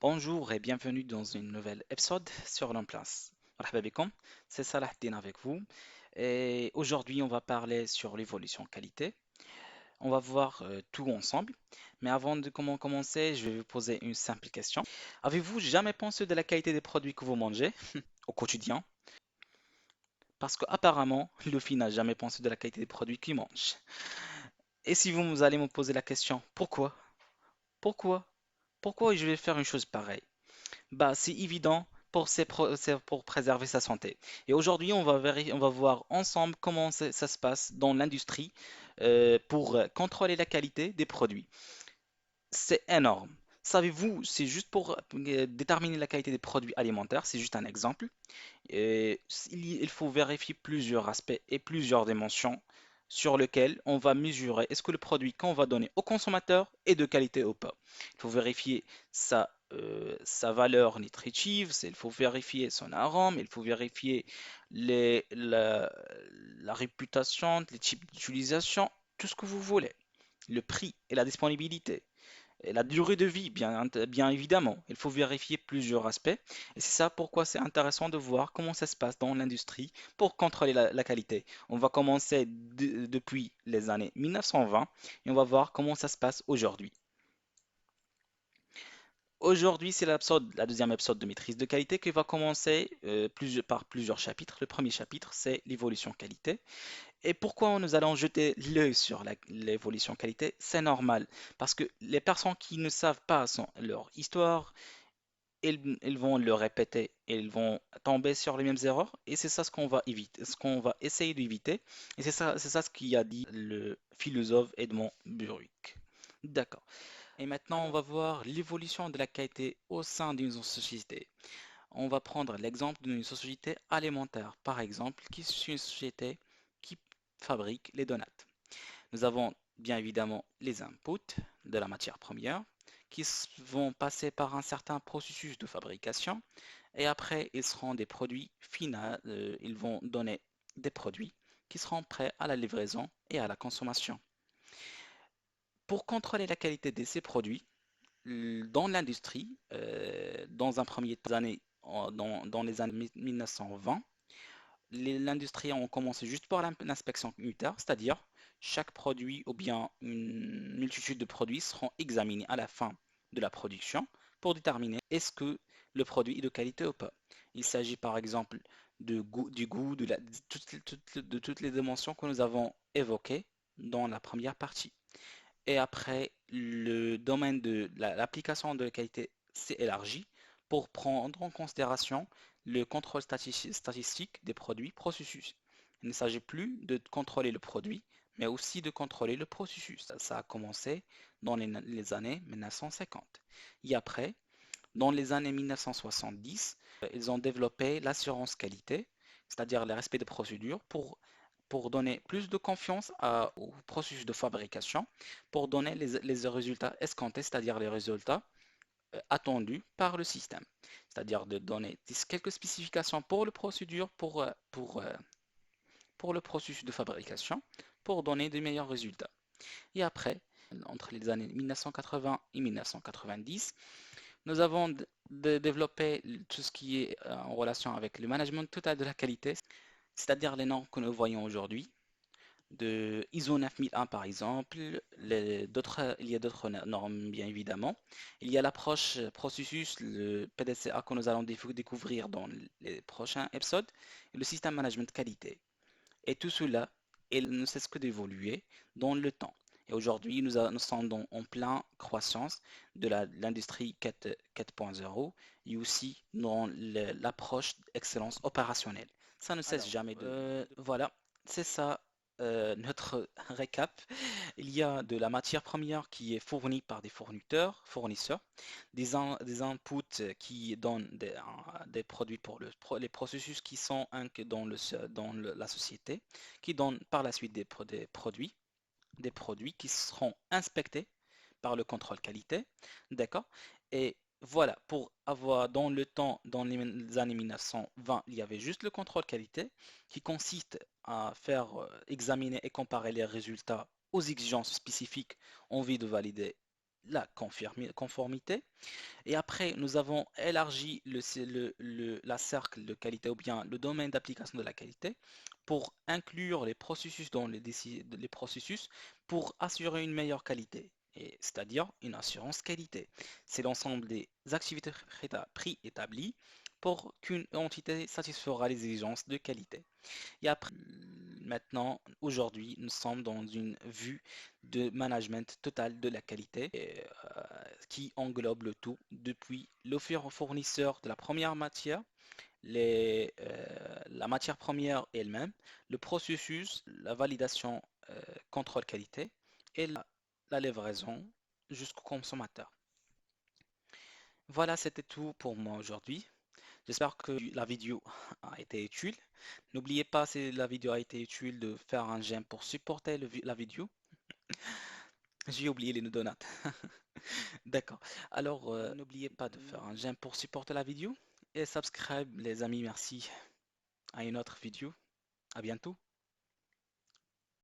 Bonjour et bienvenue dans une nouvelle épisode sur l'Emplace. Marhaba bikoum, c'est Salah Din avec vous. Et aujourd'hui, on va parler sur l'évolution qualité. On va voir tout ensemble. Mais avant de commencer, je vais vous poser une simple question. Avez-vous jamais pensé de la qualité des produits que vous mangez au quotidien? Parce qu'apparemment, Luffy n'a jamais pensé de la qualité des produits qu'il mange. Et si vous allez me poser la question, pourquoi? Pourquoi? Pourquoi je vais faire une chose pareille? Bah, c'est évident pour, c'est pour préserver sa santé. Et aujourd'hui, on va voir ensemble comment ça se passe dans l'industrie pour contrôler la qualité des produits. C'est énorme. Savez-vous, c'est juste pour déterminer la qualité des produits alimentaires, c'est juste un exemple. Il faut vérifier plusieurs aspects et plusieurs dimensions sur lesquelles on va mesurer est-ce que le produit qu'on va donner au consommateur est de qualité ou pas. Il faut vérifier sa valeur nutritive, il faut vérifier son arôme, il faut vérifier les- la, la réputation, les types d'utilisation, tout ce que vous voulez, le prix et la disponibilité. Et la durée de vie, bien évidemment, il faut vérifier plusieurs aspects. Et c'est ça pourquoi c'est intéressant de voir comment ça se passe dans l'industrie pour contrôler la qualité. On va commencer depuis les années 1920 et on va voir comment ça se passe aujourd'hui. Aujourd'hui, c'est la deuxième épisode de maîtrise de qualité qui va commencer par plusieurs chapitres. Le premier chapitre, c'est l'évolution qualité. Et pourquoi nous allons jeter l'œil sur l'évolution qualité? C'est normal, parce que les personnes qui ne savent pas leur histoire, ils vont le répéter et ils vont tomber sur les mêmes erreurs. Et c'est ça ce qu'on va éviter, ce qu'on va essayer d'éviter. Et c'est ça ce qu'a dit le philosophe Edmond Burke. D'accord. Et maintenant, on va voir l'évolution de la qualité au sein d'une société. On va prendre l'exemple d'une société alimentaire, par exemple, qui est une société qui fabrique les donuts. Nous avons bien évidemment les inputs de la matière première qui vont passer par un certain processus de fabrication et après ils seront des produits finaux, ils vont donner des produits qui seront prêts à la livraison et à la consommation. Pour contrôler la qualité de ces produits, dans l'industrie, dans un premier temps, dans les années 1920, l'industrie ont commencé juste par l'inspection unitaire, c'est-à-dire chaque produit ou bien une multitude de produits seront examinés à la fin de la production pour déterminer est-ce que le produit est de qualité ou pas. Il s'agit par exemple du goût, de toutes les dimensions que nous avons évoquées dans la première partie. Et après, le domaine de l'application de la qualité s'est élargi pour prendre en considération le contrôle statistique des produits processus. Il ne s'agit plus de contrôler le produit, mais aussi de contrôler le processus. Ça a commencé dans les années 1950. Et après, dans les années 1970, ils ont développé l'assurance qualité, c'est-à-dire le respect des procédures pour donner plus de confiance au processus de fabrication, pour donner les résultats escomptés, c'est-à-dire les résultats attendus par le système. C'est-à-dire de donner quelques spécifications pour le procédure, pour le processus de fabrication, pour donner de meilleurs résultats. Et après, entre les années 1980 et 1990, nous avons développé tout ce qui est en relation avec le management total de la qualité, c'est-à-dire les normes que nous voyons aujourd'hui, de ISO 9001 par exemple, il y a d'autres normes bien évidemment. Il y a l'approche processus, le PDCA que nous allons découvrir dans les prochains épisodes, et le système management qualité. Et tout cela, il ne cesse que d'évoluer dans le temps. Et aujourd'hui, nous sommes en pleine croissance de l'industrie 4.0 et aussi dans l'approche d'excellence opérationnelle. Ça ne cesse jamais de... Voilà, c'est ça notre récap. Il y a de la matière première qui est fournie par des fournisseurs, des inputs qui donnent des produits pour les processus qui sont dans la société, qui donnent par la suite des produits qui seront inspectés par le contrôle qualité, d'accord? Et voilà, pour avoir dans le temps, dans les années 1920, il y avait juste le contrôle qualité qui consiste à faire examiner et comparer les résultats aux exigences spécifiques en vue de valider la conformité. Et après, nous avons élargi la cercle de qualité ou bien le domaine d'application de la qualité pour inclure les processus dans les processus pour assurer une meilleure qualité. C'est-à-dire une assurance qualité. C'est l'ensemble des activités préétablies pour qu'une entité satisfera les exigences de qualité. Et après, maintenant, aujourd'hui, nous sommes dans une vue de management total de la qualité qui englobe le tout, depuis l'offre au fournisseur de la première matière, la matière première elle-même, le processus, la validation, contrôle qualité et la livraison jusqu'au consommateur. Voilà, c'était tout pour moi aujourd'hui. J'espère que la vidéo a été utile. N'oubliez pas, si la vidéo a été utile, de faire un j'aime pour supporter la vidéo. J'ai oublié les donats. D'accord. Alors, n'oubliez pas de faire un j'aime pour supporter la vidéo et subscribe, les amis. Merci. À une autre vidéo. À bientôt.